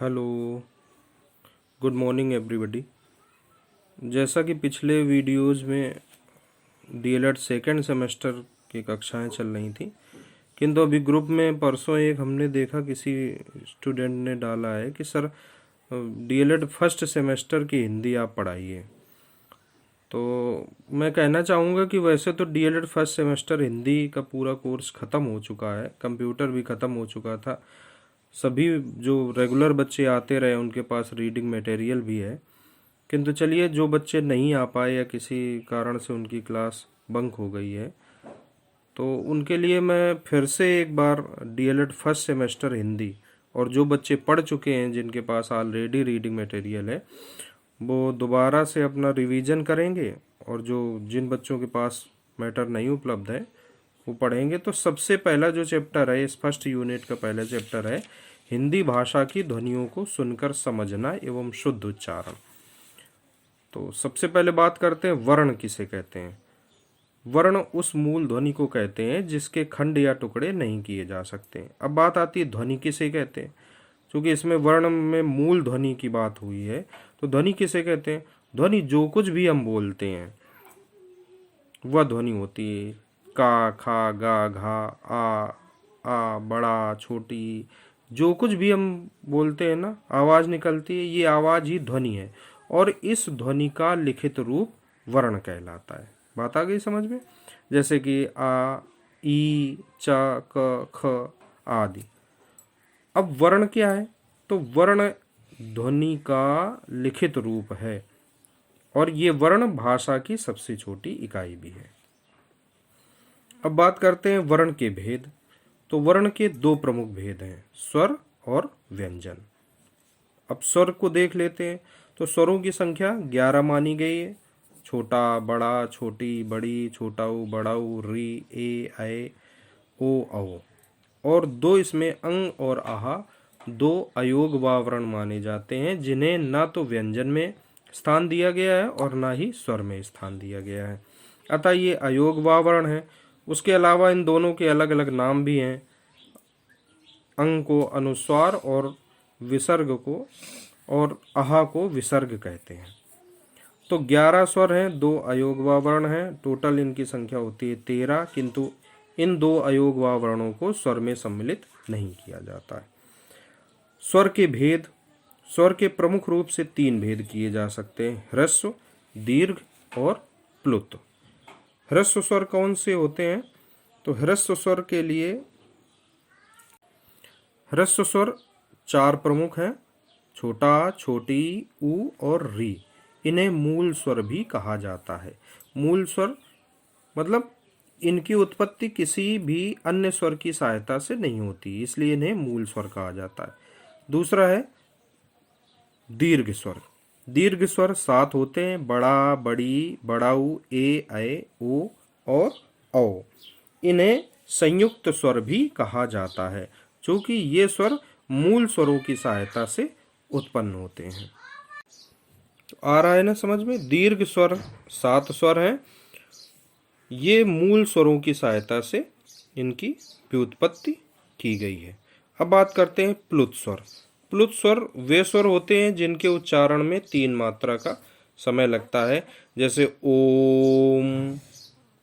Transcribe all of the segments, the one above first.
Hello, good morning everybody. जैसा कि पिछले वीडियोस में डीएलएड सेकेंड सेमेस्टर की कक्षाएं चल रही थी, किंतु अभी ग्रुप में परसों एक हमने देखा किसी स्टूडेंट ने डाला है कि सर डीएलएड फर्स्ट सेमेस्टर की हिंदी आप पढ़ाइए। तो मैं कहना चाहूँगा कि वैसे तो डीएलएड फर्स्ट सेमेस्टर हिंदी का पूरा कोर्स ख़त्म हो चुका है, कंप्यूटर भी ख़त्म हो चुका था, सभी जो रेगुलर बच्चे आते रहे उनके पास रीडिंग मटेरियल भी है। किंतु चलिए, जो बच्चे नहीं आ पाए या किसी कारण से उनकी क्लास बंक हो गई है, तो उनके लिए मैं फिर से एक बार डीएलएड फर्स्ट सेमेस्टर हिंदी, और जो बच्चे पढ़ चुके हैं जिनके पास ऑलरेडी रीडिंग मटेरियल है वो दोबारा से अपना रिवीजन करेंगे, और जो जिन बच्चों के पास मैटर नहीं उपलब्ध है वो पढ़ेंगे। तो सबसे पहला जो चैप्टर है, इस फर्स्ट यूनिट का पहला चैप्टर है हिंदी भाषा की ध्वनियों को सुनकर समझना एवं शुद्ध उच्चारण। तो सबसे पहले बात करते हैं वर्ण किसे कहते हैं। वर्ण उस मूल ध्वनि को कहते हैं जिसके खंड या टुकड़े नहीं किए जा सकते। अब बात आती है ध्वनि किसे कहते हैं। क्योंकि इसमें वर्ण में मूल ध्वनि की बात हुई है, तो ध्वनि किसे कहते हैं। ध्वनि जो कुछ भी हम बोलते हैं वह ध्वनि होती है। का, खा, गा, घा, आ, बड़ा, छोटी, जो कुछ भी हम बोलते हैं ना, आवाज़ निकलती है, ये आवाज़ ही ध्वनि है, और इस ध्वनि का लिखित रूप वर्ण कहलाता है। बात आ गई समझ में। जैसे कि आ, ई, च, क, ख आदि। अब वर्ण क्या है, तो वर्ण ध्वनि का लिखित रूप है, और ये वर्ण भाषा की सबसे छोटी इकाई भी है। अब बात करते हैं वर्ण के भेद। तो वर्ण के दो प्रमुख भेद हैं, स्वर और व्यंजन। अब स्वर को देख लेते हैं। तो स्वरों की संख्या 11 मानी गई है। छोटा, बड़ा, छोटी, बड़ी, छोटाऊ, बड़ाऊ, री, ए, ऐ, ओ, औ। और दो इसमें अंग और आहा दो अयोग वावरण माने जाते हैं, जिन्हें ना तो व्यंजन में स्थान दिया गया है और ना ही स्वर में स्थान दिया गया है, अतः ये अयोग वावरण है। उसके अलावा इन दोनों के अलग अलग नाम भी हैं। अंग को अनुस्वार और विसर्ग को और आहा को विसर्ग कहते हैं। तो 11 स्वर हैं, 2 अयोग वावरण हैं। टोटल इनकी संख्या होती है 13, किंतु इन 2 अयोग वावरणों को स्वर में सम्मिलित नहीं किया जाता है। स्वर के भेद। स्वर के प्रमुख रूप से 3 भेद किए जा सकते हैं, ह्रस्व, दीर्घ और प्लुत। ह्रस्व स्वर कौन से होते हैं, तो ह्रस्व स्वर के लिए ह्रस्व स्वर 4 प्रमुख हैं, छोटा, छोटी, ऊ और री। इन्हें मूल स्वर भी कहा जाता है। मूल स्वर मतलब इनकी उत्पत्ति किसी भी अन्य स्वर की सहायता से नहीं होती, इसलिए इन्हें मूल स्वर कहा जाता है। दूसरा है दीर्घ स्वर। दीर्घ स्वर 7 होते हैं, बड़ा, बड़ी, बड़ाऊ, ए, ऐ, ओ और औ। इन्हें संयुक्त स्वर भी कहा जाता है, क्योंकि ये स्वर मूल स्वरों की सहायता से उत्पन्न होते हैं। तो आ रहा है ना समझ में। दीर्घ स्वर 7 स्वर हैं, ये मूल स्वरों की सहायता से इनकी व्युत्पत्ति की गई है। अब बात करते हैं प्लुत स्वर। प्लुत स्वर वे स्वर होते हैं जिनके उच्चारण में 3 मात्रा का समय लगता है। जैसे ओम,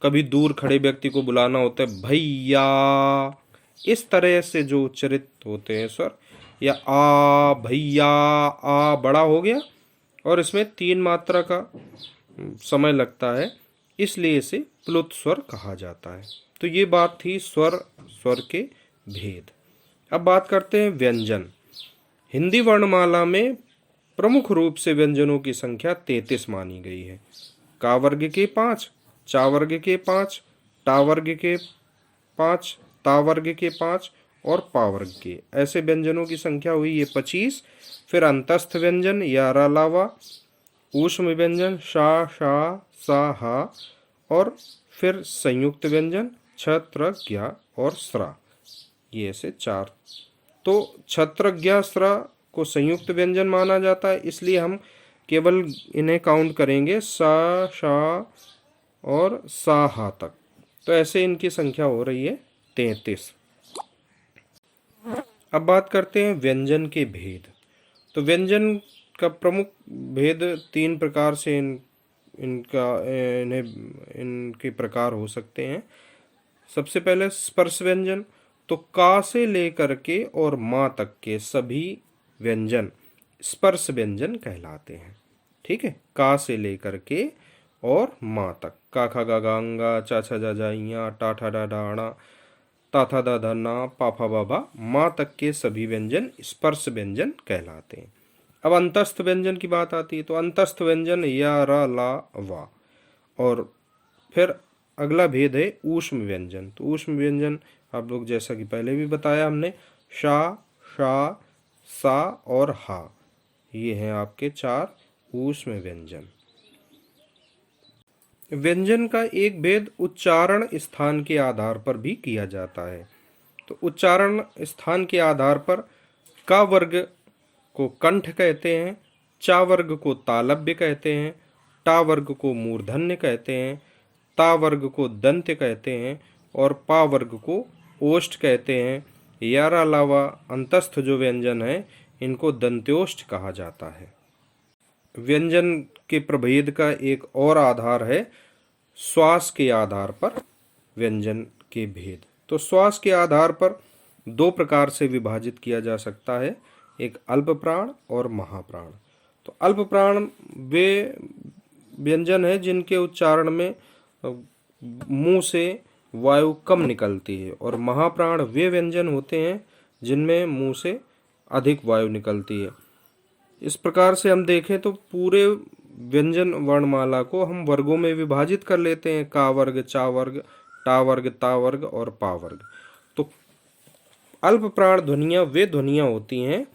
कभी दूर खड़े व्यक्ति को बुलाना होता है भैया, इस तरह से जो उच्चारित होते हैं स्वर। या आ, भैया, आ बड़ा हो गया और इसमें 3 मात्रा का समय लगता है, इसलिए इसे प्लुत स्वर कहा जाता है। तो ये बात थी स्वर के भेद। अब बात करते हैं व्यंजन। हिंदी वर्णमाला में प्रमुख रूप से व्यंजनों की संख्या 33 मानी गई है। का वर्ग के 5, चा वर्ग के 5, टा वर्ग के 5, ता वर्ग के 5 और पा वर्ग के, ऐसे व्यंजनों की संख्या हुई ये 25। फिर अंतस्थ व्यंजन या अलावा ऊष्म व्यंजन शा, शा, सा, हा, और फिर संयुक्त व्यंजन छ, त्र, ज्ञा और स्रा, ये ऐसे 4। तो छत्र, ज्ञा, स्रा को संयुक्त व्यंजन माना जाता है, इसलिए हम केवल इन्हें काउंट करेंगे सा, शा और सा, हा तक। तो ऐसे इनकी संख्या हो रही है 33। अब बात करते हैं व्यंजन के भेद। तो व्यंजन का प्रमुख भेद 3 प्रकार से इनके प्रकार हो सकते हैं। सबसे पहले स्पर्श व्यंजन, तो का से लेकर के और माँ तक के सभी व्यंजन स्पर्श व्यंजन कहलाते हैं। ठीक है, का से लेकर के और माँ तक, का खा गा गा अंगा, चा छा जा जा इया, टा ठा डा डा अणा, ता था दा धा ना, पा फा बा भा, माँ तक के सभी व्यंजन स्पर्श व्यंजन कहलाते हैं। अब अंतस्थ व्यंजन की बात आती है, तो अंतस्थ व्यंजन या, रा, ला, वा। और फिर अगला भेद है ऊष्म व्यंजन। तो ऊष्म व्यंजन आप लोग जैसा कि पहले भी बताया हमने, शा, शा, सा और हा, ये हैं आपके 4 ऊष्म व्यंजन। व्यंजन का एक भेद उच्चारण स्थान के आधार पर भी किया जाता है। तो उच्चारण स्थान के आधार पर का वर्ग को कंठ कहते हैं, चा वर्ग को तालव्य कहते हैं, टा वर्ग को मूर्धन्य कहते हैं, ता वर्ग को दंत्य कहते हैं और पा वर्ग को ओष्ठ कहते हैं। यार अलावा अंतस्थ जो व्यंजन है इनको दंत्योष्ठ कहा जाता है। व्यंजन के प्रभेद का एक और आधार है श्वास के आधार पर व्यंजन के भेद। तो श्वास के आधार पर 2 प्रकार से विभाजित किया जा सकता है, एक अल्प प्राण और महाप्राण। तो अल्प प्राण वे व्यंजन है जिनके उच्चारण में मुंह से वायु कम निकलती है, और महाप्राण वे व्यंजन होते हैं जिनमें मुंह से अधिक वायु निकलती है। इस प्रकार से हम देखें तो पूरे व्यंजन वर्णमाला को हम वर्गों में विभाजित कर लेते हैं, का वर्ग, चा वर्ग, टा वर्ग, ता वर्ग और पा वर्ग। तो अल्प प्राण ध्वनियां वे ध्वनियां होती हैं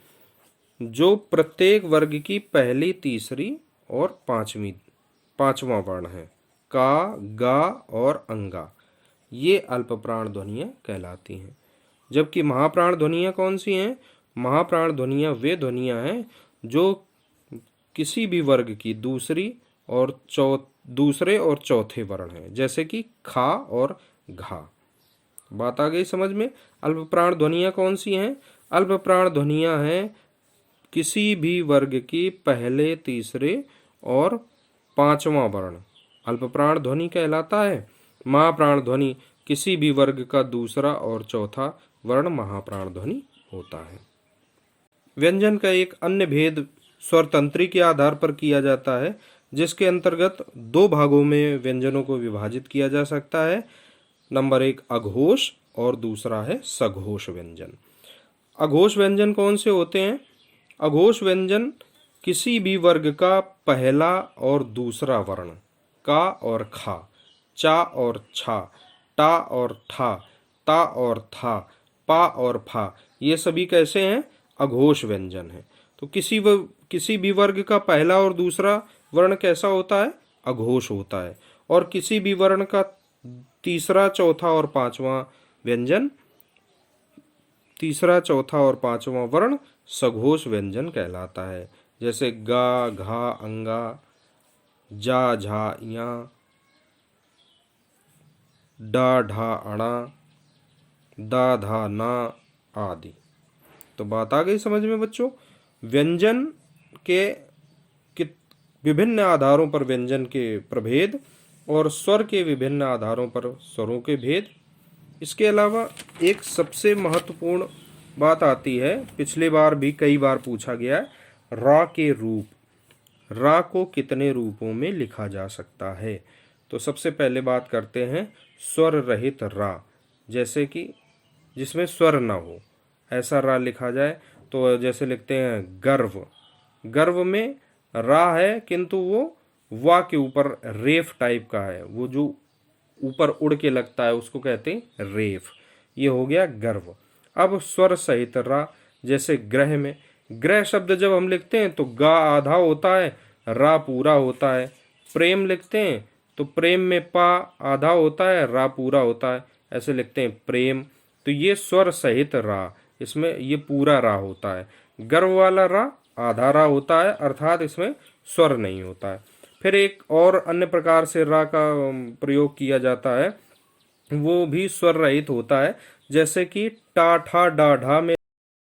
जो प्रत्येक वर्ग की पहली, तीसरी और पांचवा वर्ण है। का, गा और अंगा, ये अल्प प्राण ध्वनियां कहलाती हैं। जबकि महाप्राण ध्वनियां कौन सी हैं? महाप्राण ध्वनियां वे ध्वनियां हैं जो किसी भी वर्ग की दूसरे और चौथे वर्ण हैं, जैसे कि खा और घा। बात आ गई समझ में? अल्प प्राण ध्वनियां कौन सी हैं? अल्प प्राण ध्वनियां हैं किसी भी वर्ग की पहले, तीसरे और पांचवा वर्ण अल्प प्राण ध्वनि कहलाता है। महाप्राण ध्वनि किसी भी वर्ग का दूसरा और चौथा वर्ण महाप्राण ध्वनि होता है। व्यंजन का एक अन्य भेद स्वर तंत्री के आधार पर किया जाता है, जिसके अंतर्गत 2 भागों में व्यंजनों को विभाजित किया जा सकता है। नंबर 1 अघोष और दूसरा है सघोष व्यंजन। अघोष व्यंजन कौन से होते हैं? अघोष व्यंजन किसी भी वर्ग का पहला और दूसरा वर्ण, का और खा, चा और छा, टा और ठा, ता और था, पा और फा, ये सभी कैसे हैं? अघोष व्यंजन है। तो किसी भी वर्ग का पहला और दूसरा वर्ण कैसा होता है? अघोष होता है। और किसी भी वर्ण का तीसरा, चौथा और पांचवा वर्ण सघोष व्यंजन कहलाता है। जैसे गा, घा, अंगा, जा, झा, या, डा, ढा, अणा, दा, धा, ना आदि। तो बात आ गई समझ में बच्चों? व्यंजन के विभिन्न आधारों पर व्यंजन के प्रभेद और स्वर के विभिन्न आधारों पर स्वरों के भेद। इसके अलावा एक सबसे महत्वपूर्ण बात आती है, पिछले बार भी कई बार पूछा गया है, रा के रूप। रा को कितने रूपों में लिखा जा सकता है? तो सबसे पहले बात करते हैं स्वर रहित रा, जैसे कि जिसमें स्वर ना हो, ऐसा रा लिखा जाए। तो जैसे लिखते हैं गर्व। गर्व में रा है किंतु वो वा के ऊपर रेफ टाइप का है, वो जो ऊपर उड़ के लगता है उसको कहते हैं रेफ। ये हो गया गर्व। अब स्वर सहित रा, जैसे ग्रह में, ग्रह शब्द जब हम लिखते हैं तो गा आधा होता है, रा पूरा होता है। प्रेम लिखते हैं तो प्रेम में पा आधा होता है, रा पूरा होता है, ऐसे लिखते हैं प्रेम। तो ये स्वर सहित रा, इसमें ये पूरा रा होता है। गर्व वाला रा आधा रा होता है, अर्थात इसमें स्वर नहीं होता है। फिर एक और अन्य प्रकार से रा का प्रयोग किया जाता है, वो भी स्वर रहित होता है, जैसे कि टा, ठा, डा, ढा में